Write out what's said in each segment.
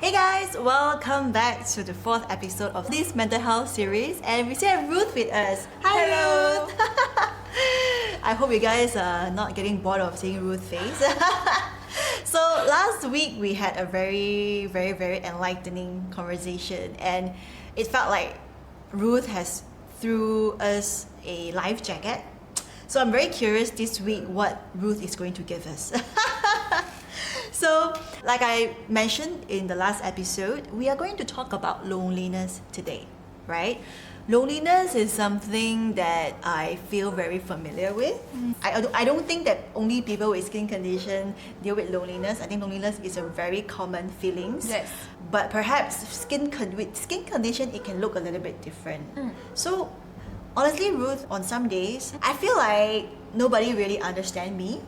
Hey guys, welcome back to the fourth episode of this mental health series, and we still have Ruth with us. Hi Hello. Ruth! I hope you guys are not getting bored of seeing Ruth's face. So last week we had a very enlightening conversation, and it felt like Ruth has threw us a life jacket. So I'm very curious this week what Ruth is going to give us. So, like I mentioned in the last episode, we are going to talk about loneliness today, right? Loneliness is something that I feel very familiar with. I don't think that only people with skin condition deal with loneliness. I think loneliness is a very common feeling. Yes. But perhaps with skin condition, it can look a little bit different. So, honestly, Ruth, on some days, I feel like nobody really understands me,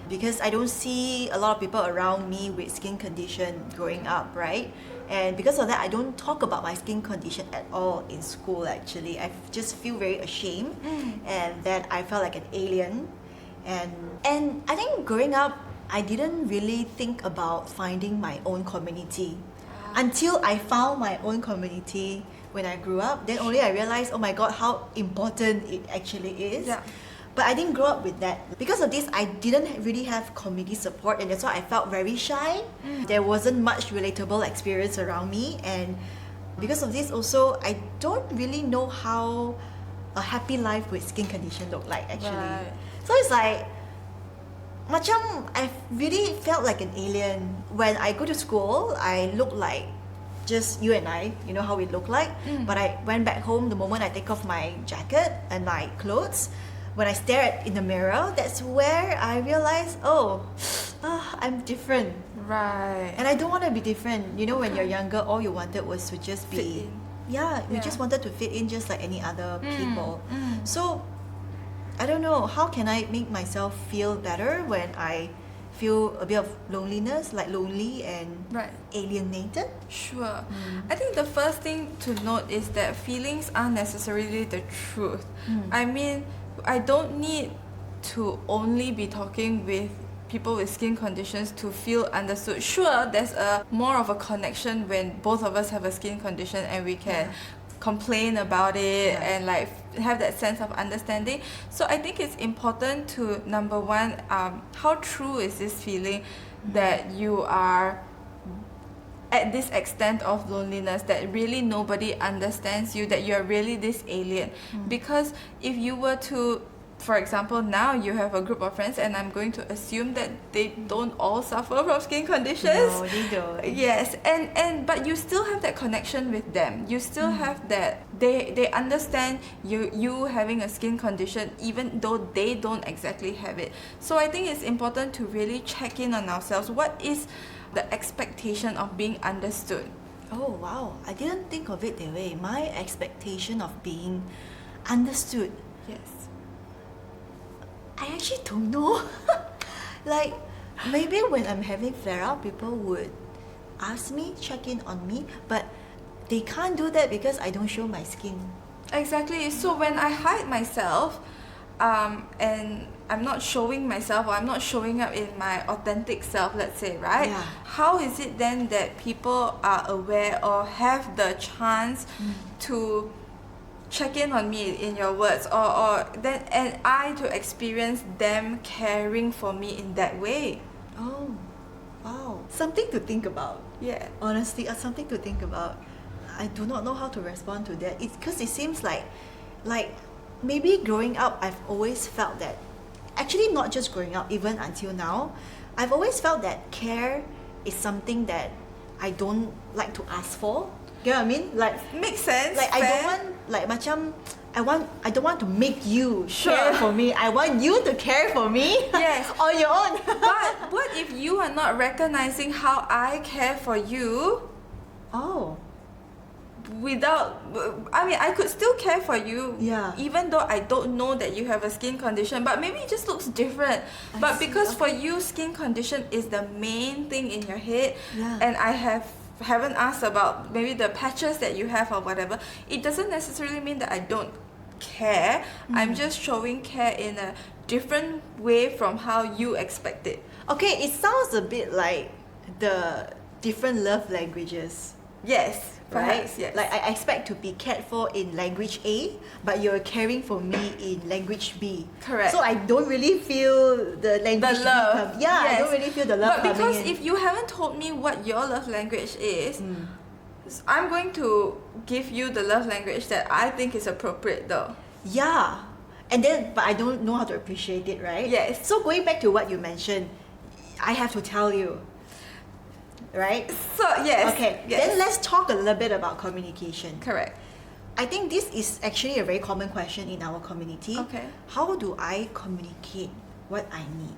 because I don't see a lot of people around me with skin condition growing up, right? And because of that, I don't talk about my skin condition at all in school actually. I just feel very ashamed and that I felt like an alien. And I think growing up, I didn't really think about finding my own community. Until I found my own community when I grew up, then only I realized, oh my God, how important it actually is. Yeah. But I didn't grow up with that. Because of this, I didn't really have community support, and that's why I felt very shy. There wasn't much relatable experience around me, and because of this also, I don't really know how a happy life with skin condition look like actually. Right. So it's like, macam I really felt like an alien. When I go to school, I look like just you and I, you know how we look like. But I went back home, the moment I take off my jacket and my clothes, when I stare in the mirror, that's where I realize, I'm different. Right. And I don't want to be different. You know, when you're younger, all you wanted was to just Fit be... in. Yeah, you Yeah. just wanted to fit in just like any other people. So, I don't know, how can I make myself feel better when I feel a bit of loneliness, like lonely and Right. alienated? Sure. I think the first thing to note is that feelings aren't necessarily the truth. I mean, I don't need to only be talking with people with skin conditions to feel understood. Sure, there's a more of a connection when both of us have a skin condition and we can complain about it and like have that sense of understanding. So I think it's important to, number one, how true is this feeling that you are at this extent of loneliness, that really nobody understands you, that you're really this alien. Because if you were to, for example, now you have a group of friends, and I'm going to assume that they don't all suffer from skin conditions. No, they don't. Yes, and but you still have that connection with them. You still have that, they understand you having a skin condition even though they don't exactly have it. So I think it's important to really check in on ourselves. What is the expectation of being understood? Oh wow, I didn't think of it that way. My expectation of being understood, Yes. I actually don't know. Like, maybe when I'm having flare-up, people would ask me, check in on me, but they can't do that because I don't show my skin. Exactly. So when I hide myself, and I'm not showing myself, or I'm not showing up in my authentic self, let's say, right? Yeah. How is it then that people are aware or have the chance to check in on me in your words, or then and I to experience them caring for me in that way? Oh, wow. Something to think about. Yeah. Honestly, something to think about. I do not know how to respond to that. It's because it seems like maybe growing up, I've always felt that, actually not just growing up, even until now, I've always felt that care is something that I don't like to ask for. You know what I mean? Like, Makes sense. like I fair. don't want, like macam, I don't want to make you Sure. care for me. I want you to care for me. Yes. On your own. But what if you are not recognizing how I care for you? Oh. I could still care for you, Yeah. even though I don't know that you have a skin condition, but maybe it just looks different. I see, Because for okay. you, skin condition is the main thing in your head, Yeah. and I haven't asked about maybe the patches that you have or whatever. It doesn't necessarily mean that I don't care. I'm just showing care in a different way from how you expect it. Okay, it sounds a bit like the different love languages. Yes, Right? perhaps, yes. Like I expect to be cared for in language A, but you're caring for me in language B. Correct. So I don't really feel the language The love. B come. Yeah, I Yes. don't really feel the love But because coming in. if you haven't told me what your love language is, I'm going to give you the love language that I think is appropriate though. Yeah. And then, but I don't know how to appreciate it, right? Yes. So going back to what you mentioned, I have to tell you, right? So yes. Okay, Yes. then let's talk a little bit about communication. Correct. I think this is actually a very common question in our community. Okay. How do I communicate what I need?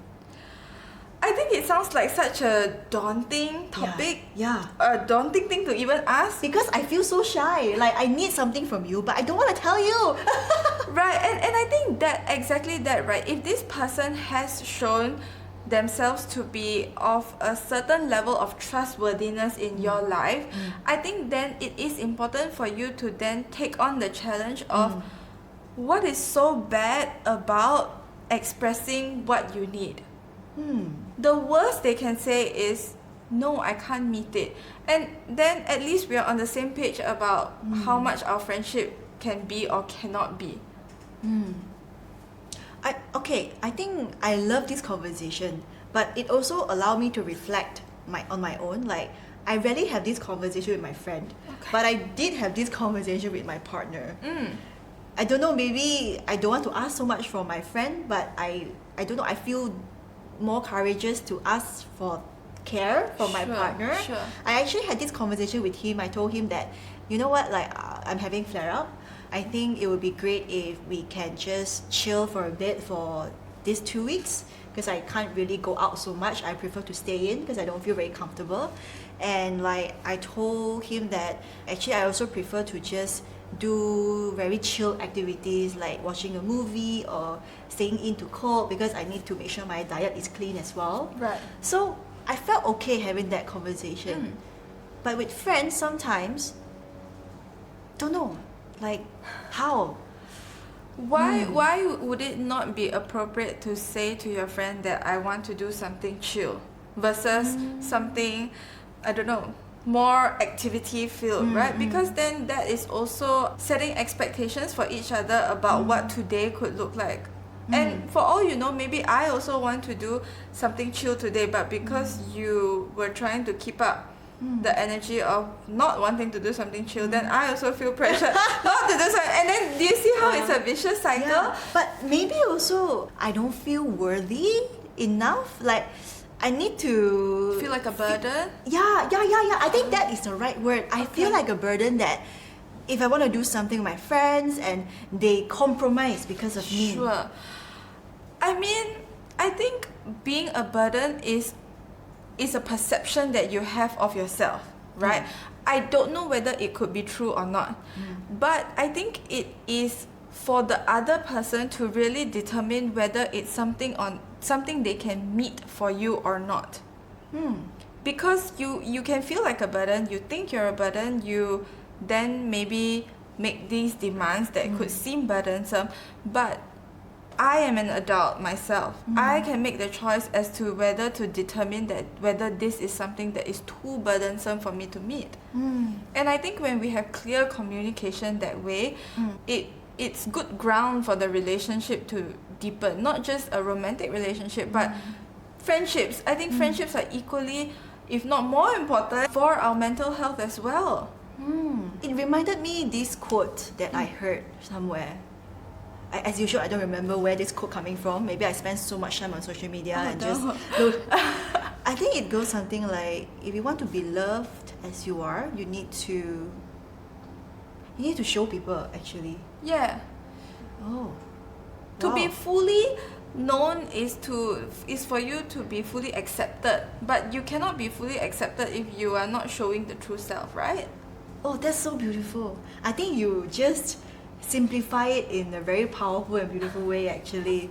I think it sounds like such a daunting topic. Yeah. A daunting thing to even ask. Because I feel so shy. Like I need something from you, but I don't want to tell you. Right, and I think that exactly that, right? If this person has shown themselves to be of a certain level of trustworthiness in your life, I think then it is important for you to then take on the challenge of what is so bad about expressing what you need. The worst they can say is, no, I can't meet it. And then at least we are on the same page about how much our friendship can be or cannot be. I think I love this conversation, but it also allowed me to reflect on my own. Like I rarely have this conversation with my friend, but I did have this conversation with my partner. I don't know, maybe I don't want to ask so much from my friend, but I don't know, I feel more courageous to ask for care from my partner. Sure. I actually had this conversation with him. I told him that, you know what, like I'm having flare up. I think it would be great if we can just chill for a bit for these 2 weeks, because I can't really go out so much. I prefer to stay in because I don't feel very comfortable. And like I told him that actually I also prefer to just do very chill activities like watching a movie or staying in to cook, because I need to make sure my diet is clean as well. Right. So I felt okay having that conversation. But with friends sometimes, don't know, like how? Why would it not be appropriate to say to your friend that I want to do something chill versus something, I don't know, more activity filled, right? Because then that is also setting expectations for each other about what today could look like. And for all you know, maybe I also want to do something chill today, but because you were trying to keep up the energy of not wanting to do something chill, then I also feel pressure not to do something. And then do you see how it's a vicious cycle? Yeah, but maybe also I don't feel worthy enough. Like I need to Feel like a burden? Yeah. I think that is the right word. I feel like a burden that if I want to do something with my friends and they compromise because of me. Sure. I mean, I think being a burden is a perception that you have of yourself, right? I don't know whether it could be true or not, but I think it is for the other person to really determine whether it's something they can meet for you or not. Because you can feel like a burden, you think you're a burden, you then maybe make these demands that could seem burdensome, but I am an adult myself. I can make the choice as to whether to determine that whether this is something that is too burdensome for me to meet. And I think when we have clear communication that way, it's good ground for the relationship to deepen. Not just a romantic relationship, but friendships. I think friendships are equally, if not more important, for our mental health as well. It reminded me this quote that I heard somewhere. As usual, I don't remember where this quote coming from. Maybe I spend so much time on social media just look. I think it goes something like, if you want to be loved as you are, you need to show people actually. Yeah. Oh. To be Wow. fully known is for you to be fully accepted, but you cannot be fully accepted if you are not showing the true self, right? Oh, that's so beautiful. I think you just simplify it in a very powerful and beautiful way actually.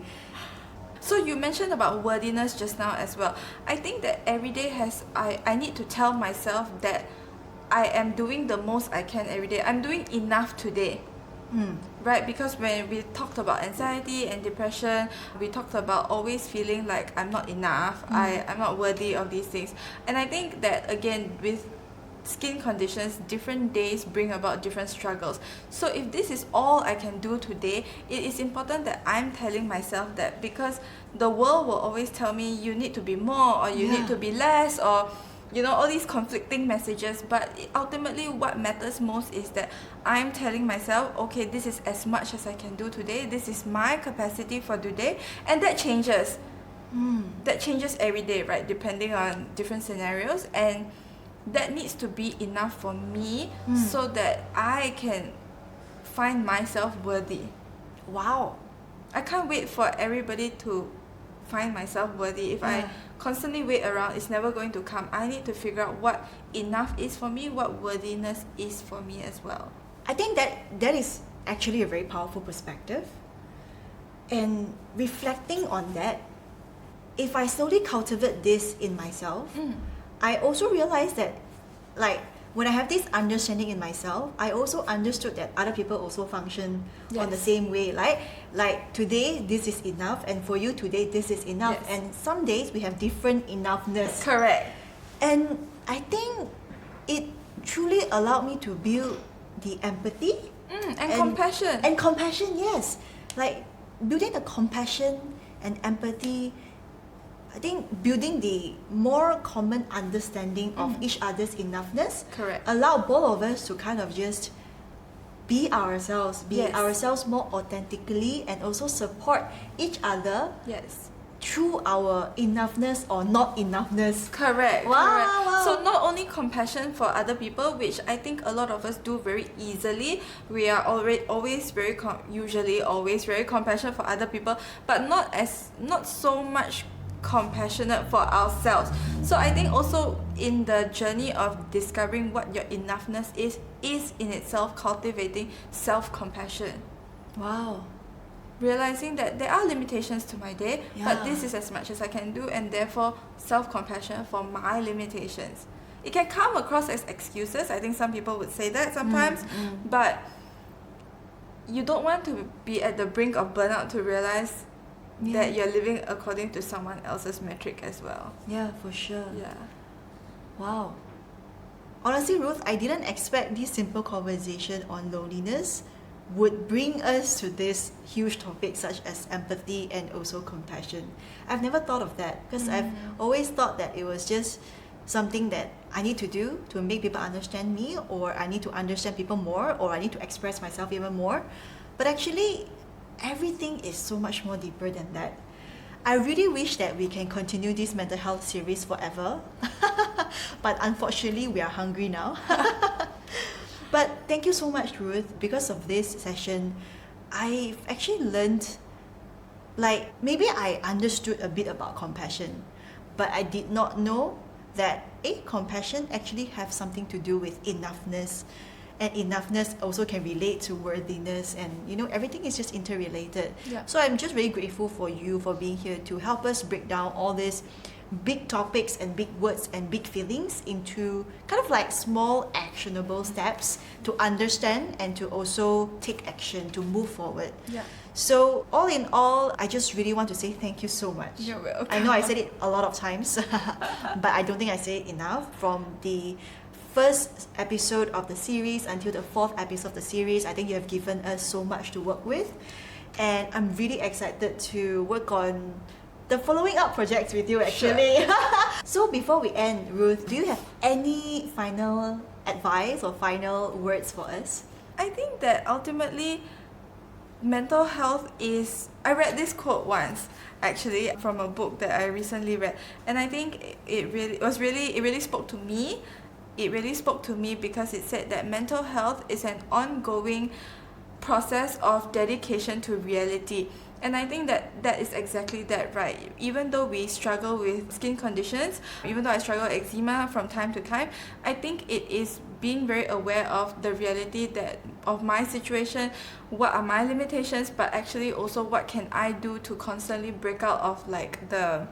So you mentioned about worthiness just now as well. I think that every day I need to tell myself that I am doing the most I can every day. I'm doing enough today. Right? Because when we talked about anxiety and depression, we talked about always feeling like I'm not enough, I'm not worthy of these things. And I think that again with skin conditions, different days bring about different struggles. So if this is all I can do today, it is important that I'm telling myself that, because the world will always tell me you need to be more, or you need to be less, or all these conflicting messages. But ultimately what matters most is that I'm telling myself, okay, this is as much as I can do today, this is my capacity for today. And that changes every day, right, depending on different scenarios. And that needs to be enough for me so that I can find myself worthy. Wow. I can't wait for everybody to find myself worthy. If I constantly wait around, it's never going to come. I need to figure out what enough is for me, what worthiness is for me as well. I think that is actually a very powerful perspective. And reflecting on that, if I slowly cultivate this in myself, I also realized that, like, when I have this understanding in myself, I also understood that other people also function on the same way. Like today, this is enough, and for you today, this is enough. Yes. And some days we have different enoughness. Correct. And I think it truly allowed me to build the empathy and compassion. And compassion, yes. Like building the compassion and empathy, I think building the more common understanding of each other's enoughness allow both of us to kind of just be ourselves more authentically, and also support each other through our enoughness or not enoughness. Correct. Wow. So not only compassion for other people, which I think a lot of us do very easily. We are always very usually always very compassionate for other people, but not so much compassionate for ourselves. So I think also in the journey of discovering what your enoughness is in itself cultivating self-compassion. Wow. Realizing that there are limitations to my day, but this is as much as I can do, and therefore self-compassion for my limitations. It can come across as excuses. I think some people would say that sometimes, but you don't want to be at the brink of burnout to realize that you're living according to someone else's metric as well. Yeah, for sure. Yeah. Wow. Honestly, Ruth, I didn't expect this simple conversation on loneliness would bring us to this huge topic such as empathy and also compassion. I've never thought of that, because I've always thought that it was just something that I need to do to make people understand me, or I need to understand people more, or I need to express myself even more. But actually, everything is so much more deeper than that. I really wish that we can continue this mental health series forever. But unfortunately, we are hungry now. But thank you so much, Ruth. Because of this session, I've actually learned, like, maybe I understood a bit about compassion, but I did not know that compassion actually have something to do with enoughness. And enoughness also can relate to worthiness, and everything is just interrelated. So I'm just very grateful for you for being here to help us break down all these big topics and big words and big feelings into kind of like small actionable steps to understand and to also take action to move forward. So all in all, I just really want to say thank you so much. You're welcome. I know I said it a lot of times, but I don't think I say it enough. From the first episode of the series until the fourth episode of the series, I think you have given us so much to work with, and I'm really excited to work on the following up projects with you actually. So before we end, Ruth, do you have any final advice or final words for us? I think that ultimately mental health is, I read this quote once actually from a book that I recently read, and I think it really spoke to me. It really spoke to me because it said that mental health is an ongoing process of dedication to reality. And I think that is exactly that, right? Even though we struggle with skin conditions, even though I struggle with eczema from time to time, I think it is being very aware of the reality of my situation, what are my limitations, but actually also what can I do to constantly break out of like the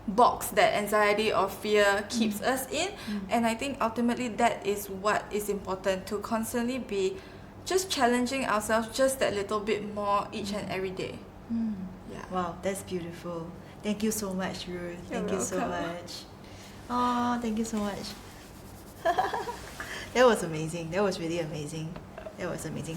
box that anxiety or fear keeps us in. And I think ultimately that is what is important, to constantly be just challenging ourselves just that little bit more each and every day. Yeah. Wow, that's beautiful. Thank you so much, Ruth. You're Thank you so welcome. much. Oh, thank you so much. That was amazing. That was really amazing. That was amazing.